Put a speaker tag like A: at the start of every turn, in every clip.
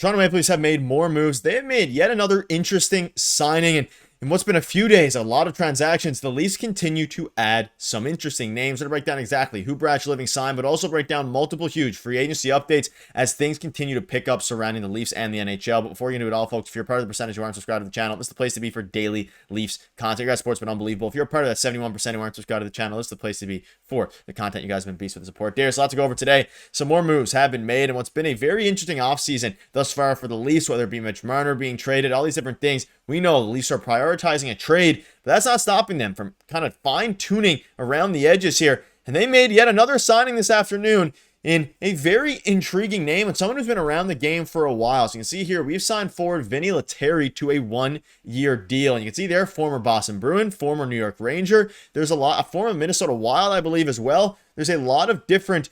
A: Toronto Maple Leafs have made more moves. They have made yet another interesting signing. And in what's been a few days, a lot of transactions, the Leafs continue to add some interesting names. We're going to break down exactly who Brad Living signed, but also break down multiple huge free agency updates as things continue to pick up surrounding the Leafs and the NHL. But before we get into it all, folks, if you're part of the percentage who aren't subscribed to the channel, this is the place to be for daily Leafs content. Your guys' support's been unbelievable. If you're a part of that 71% who aren't subscribed to the channel, this is the place to be for the content. You guys have been beasts with the support. There's a lot to go over today. Some more moves have been made, and what's been a very interesting offseason thus far for the Leafs, whether it be Mitch Marner being traded, all these different things. We know the Leafs are prioritizing a trade, but that's not stopping them from kind of fine-tuning around the edges here. And they made yet another signing this afternoon in a very intriguing name and someone who's been around the game for a while. So you can see here, we've signed forward Vinny Lettieri to a one-year deal. And you can see there, former Boston Bruin, former New York Ranger. There's a former Minnesota Wild, I believe, as well. There's a lot of different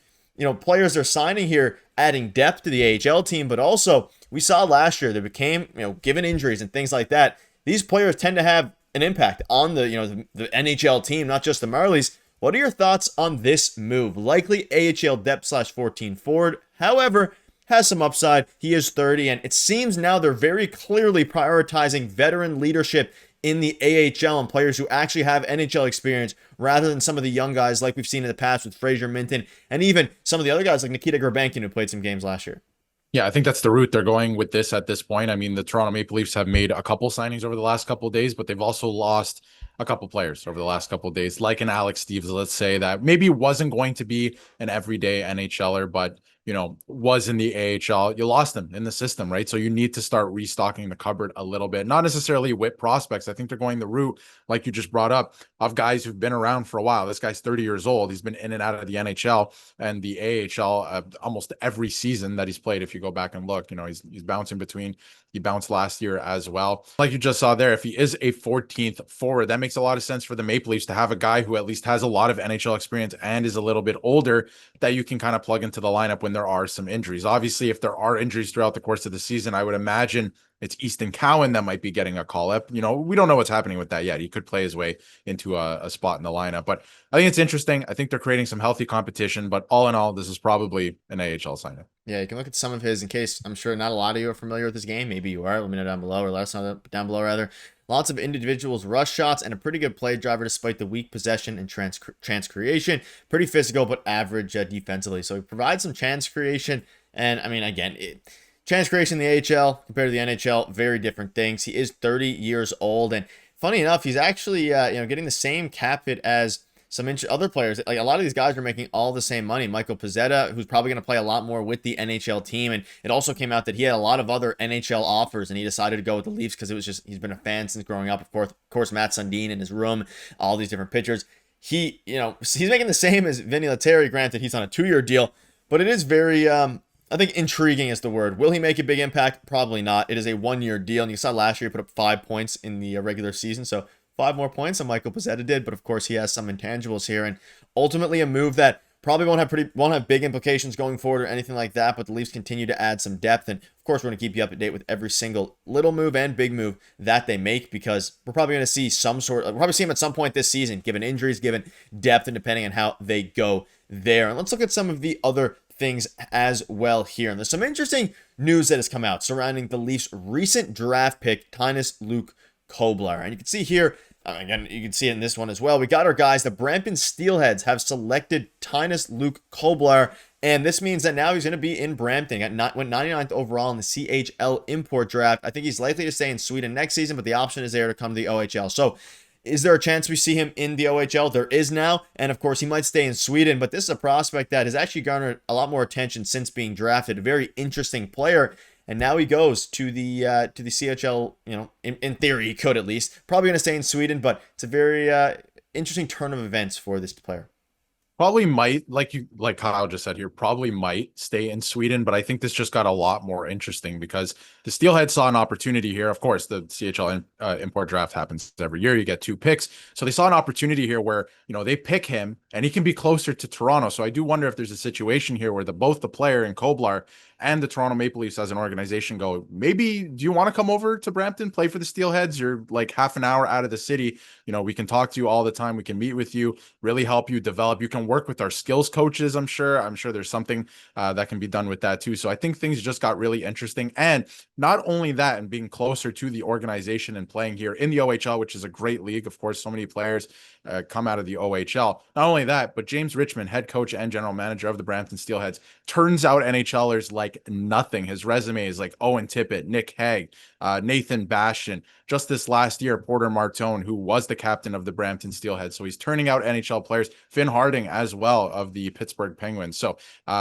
A: players they're signing here, adding depth to the AHL team, but also we saw last year they became, given injuries and things like that, these players tend to have an impact on the NHL team, not just the Marlies. What are your thoughts on this move? Likely AHL depth /14 forward. However, has some upside. He is 30, and it seems now they're very clearly prioritizing veteran leadership in the AHL and players who actually have NHL experience rather than some of the young guys like we've seen in the past with Fraser Minton and even some of the other guys like Nikita Gorbankin who played some games last year.
B: Yeah, I think that's the route they're going with this at this point. I mean, the Toronto Maple Leafs have made a couple signings over the last couple of days, but they've also lost a couple players over the last couple of days, like an Alex Steves, let's say, that maybe wasn't going to be an everyday NHLer, but was in the AHL. You lost him in the system, right? So you need to start restocking the cupboard a little bit, not necessarily with prospects. I think they're going the route, like you just brought up, of guys who've been around for a while. This guy's 30 years old. He's been in and out of the NHL and the AHL almost every season that he's played. If you go back and look, he's bouncing between. He bounced last year as well. Like you just saw there, if he is a 14th forward, that makes a lot of sense for the Maple Leafs to have a guy who at least has a lot of NHL experience and is a little bit older that you can kind of plug into the lineup when there are some injuries. Obviously, if there are injuries throughout the course of the season, I would imagine it's Easton Cowan that might be getting a call up. We don't know what's happening with that yet. He could play his way into a spot in the lineup, but I think it's interesting. I think they're creating some healthy competition, but all in all, this is probably an AHL signing.
A: Yeah, you can look at some of his, in case I'm sure not a lot of you are familiar with this game. Maybe you are. Let me know down below, or let us know down below, rather. Lots of individuals, rush shots, and a pretty good play driver despite the weak possession and chance creation. Pretty physical, but average defensively. So he provides some chance creation. And, I mean, again, chance creation in the AHL compared to the NHL, very different things. He is 30 years old. And funny enough, he's actually, getting the same cap hit as some other players. Like a lot of these guys are making all the same money. Michael Pezzetta, who's probably going to play a lot more with the NHL team. And it also came out that he had a lot of other NHL offers and he decided to go with the Leafs because it was just, he's been a fan since growing up. Of course, Matt Sundin in his room, all these different pitchers. He's making the same as Vinny Lettieri. Granted, he's on a 2-year deal, but it is very, I think intriguing is the word. Will he make a big impact? Probably not. It is a 1-year deal. And you saw last year he put up 5 points in the regular season. So 5 more points than Michael Pezzetta did, but of course he has some intangibles here, and ultimately a move that probably won't have big implications going forward or anything like that, but the Leafs continue to add some depth, and of course we're going to keep you up to date with every single little move and big move that they make, because we're probably going to see we'll probably see him at some point this season, given injuries, given depth, and depending on how they go there. And let's look at some of the other things as well here. And there's some interesting news that has come out surrounding the Leafs' recent draft pick, Tynas Luke Koblar. And you can see here, again, you can see it in this one as well. We got our guys. The Brampton Steelheads have selected Tynas Luke Koblar, and this means that now he's going to be in Brampton. Went 99th overall in the CHL import draft. I think he's likely to stay in Sweden next season, but the option is there to come to the OHL. So is there a chance we see him in the OHL? There is now, and of course he might stay in Sweden, but this is a prospect that has actually garnered a lot more attention since being drafted. A very interesting player. And now he goes to the CHL, in theory he could at least. Probably going to stay in Sweden, but it's a very interesting turn of events for this player.
B: Probably might, like Kyle just said here, probably might stay in Sweden, but I think this just got a lot more interesting because the Steelhead saw an opportunity here. Of course, the CHL import draft happens every year. You get 2 picks. So they saw an opportunity here where, they pick him and he can be closer to Toronto. So I do wonder if there's a situation here where both the player and Koblar and the Toronto Maple Leafs as an organization go, maybe do you want to come over to Brampton, play for the Steelheads? You're like half an hour out of the city. We can talk to you all the time. We can meet with you, really help you develop. You can work with our skills coaches. I'm sure there's something that can be done with that too. So I think things just got really interesting. And not only that, and being closer to the organization and playing here in the OHL, which is a great league. Of course, so many players come out of the OHL. Not only that, but James Richmond, head coach and general manager of the Brampton Steelheads, turns out NHLers like nothing. His resume is like Owen Tippett, Nick Hague, Nathan Bastian. Just this last year, Porter Martone, who was the captain of the Brampton Steelheads. So he's turning out NHL players. Finn Harding as well of the Pittsburgh Penguins. So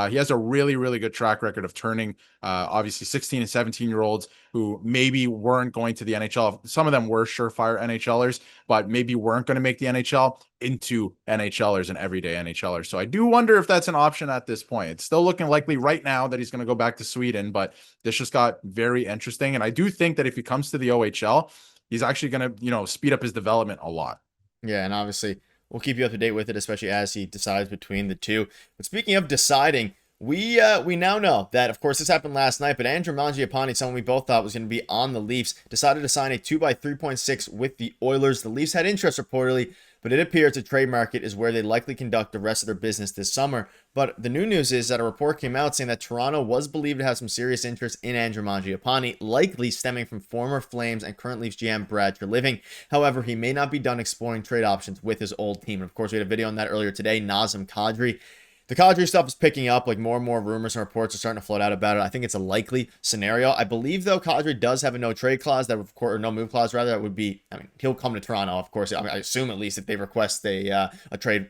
B: he has a really, really good track record of turning obviously 16 and 17-year-olds who maybe weren't going to the NHL. Some of them were surefire NHLers, but maybe weren't going to make the NHL into NHLers and everyday NHLers. So I do wonder if that's an option at this point. It's still looking likely right now that he's going to go back to Sweden, but this just got very interesting. And I do think that if he comes to the OHL, he's actually going to, speed up his development a lot.
A: Yeah, and obviously we'll keep you up to date with it, especially as he decides between the two. But speaking of deciding, we now know that, of course, this happened last night, but Andrew Mangiapane, someone we both thought was going to be on the Leafs, decided to sign a 2x3.6 with the Oilers. The Leafs had interest reportedly, but it appears the trade market is where they likely conduct the rest of their business this summer. But the new news is that a report came out saying that Toronto was believed to have some serious interest in Andrew Mangiapane, likely stemming from former Flames and current Leafs GM Brad Treliving. However, he may not be done exploring trade options with his old team. And of course, we had a video on that earlier today. Nazem Kadri. The Kadri stuff is picking up, like more and more rumors and reports are starting to float out about it. I think it's a likely scenario. I believe, though, Kadri does have a no trade clause, that would, or no move clause, rather. That would be, he'll come to Toronto, of course. I assume at least if they request a trade,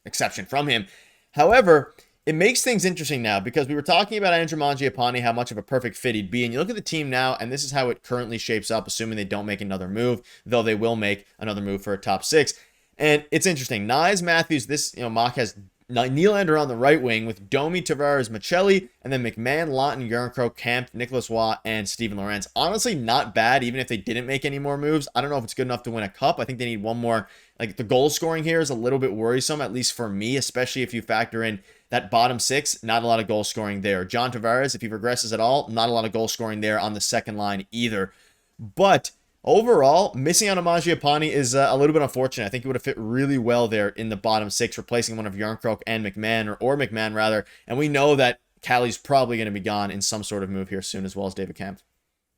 A: exception from him. However, it makes things interesting now because we were talking about Andrew Mangiapane, how much of a perfect fit he'd be. And you look at the team now, and this is how it currently shapes up, assuming they don't make another move, though they will make another move for a top six. And it's interesting. Knies, Matthews, this, mock has Nylander on the right wing with Domi, Tavares, Michelli, and then McMahon, Lawton, Yarncroke, Kemp, Nicholas Watt, and Steven Lorentz. Honestly, not bad, even if they didn't make any more moves. I don't know if it's good enough to win a cup. I think they need one more. Like, the goal scoring here is a little bit worrisome, at least for me, especially if you factor in that bottom six. Not a lot of goal scoring there. John Tavares, if he regresses at all, not a lot of goal scoring there on the second line either. But overall, missing out on Mangiapane is a little bit unfortunate. I think he would have fit really well there in the bottom six, replacing one of Yarncroke and McMahon, or McMahon rather. And we know that Callie's probably going to be gone in some sort of move here soon, as well as David Kampf.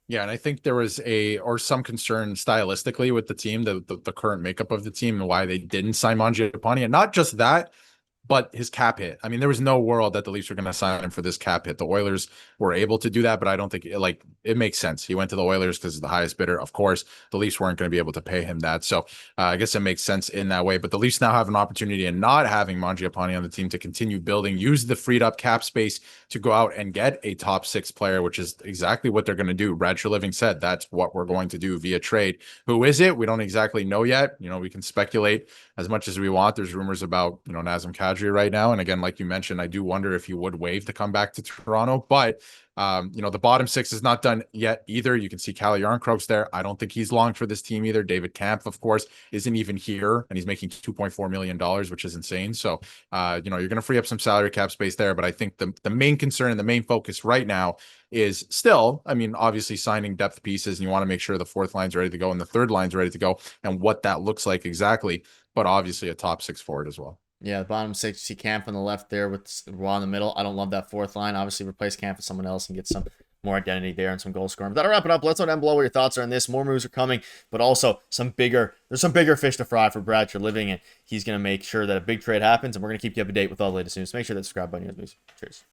B: Yeah, and I think there was some concern stylistically with the team, the current makeup of the team, and why they didn't sign Mangiapane. And not just that, but his cap hit. I mean, there was no world that the Leafs were going to sign him for this cap hit. The Oilers were able to do that, but I don't think it makes sense. He went to the Oilers because he's the highest bidder. Of course, the Leafs weren't going to be able to pay him that. So I guess it makes sense in that way. But the Leafs now have an opportunity, and not having Mangiapane on the team, to continue building, use the freed up cap space to go out and get a top six player, which is exactly what they're going to do. Brad Treliving said that's what we're going to do via trade. Who is it? We don't exactly know yet. We can speculate as much as we want. There's rumors about, Nazem Kadri right now. And again, like you mentioned, I do wonder if he would waive to come back to Toronto, but the bottom six is not done yet either. You can see Calle Yarncroke's there. I don't think he's long for this team either. David Kampf, of course, isn't even here, and he's making $2.4 million, which is insane. So, you're going to free up some salary cap space there. But I think the main concern and the main focus right now is still, obviously signing depth pieces, and you want to make sure the fourth line's ready to go and the third line's ready to go, and what that looks like exactly. But obviously a top six forward as well.
A: Yeah, the bottom six, you see Camp on the left there with Roy in the middle. I don't love that fourth line. Obviously, replace Camp with someone else and get some more identity there and some goal scoring. But that'll wrap it up. Let's know down below what your thoughts are on this. More moves are coming, but also there's some bigger fish to fry for Brad Treliving, and he's going to make sure that a big trade happens, and we're going to keep you up to date with all the latest news. Make sure to subscribe button. Cheers.